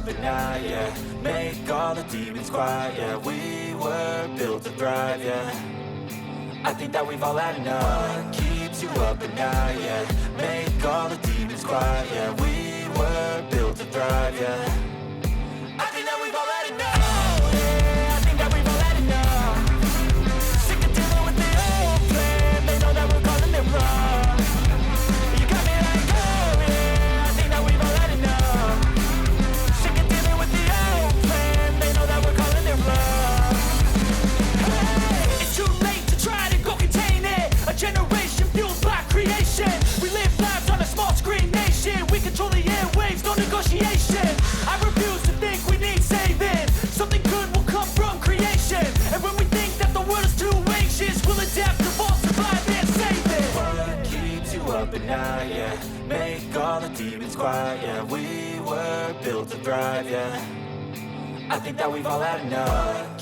up at night, yeah. Make all the demons quiet, yeah. We were built to thrive, yeah. I think that we've all had enough. What keeps you up at night, yeah. Make all the demons quiet, yeah. We were built to thrive, yeah. I think that we've all had enough. Oh, yeah, I think that we've all had enough. Sick of dealing with the old plan. They know that we're calling it wrong. You got me like, oh, yeah, I think that we've all had enough. Sick of dealing with the old plan. They know that we're calling it wrong. Hey, it's too late to try to go contain it. A generation fueled by creation. We live lives on a small screen nation. We control the airwaves, no negotiation. I refuse to think we need saving. Something good will come from creation. And when we think that the world is too anxious, we'll adapt, evolve, survive, and save it. What keeps you up at night, yeah. Make all the demons quiet, yeah. We were built to thrive, yeah. I think that we've all had enough.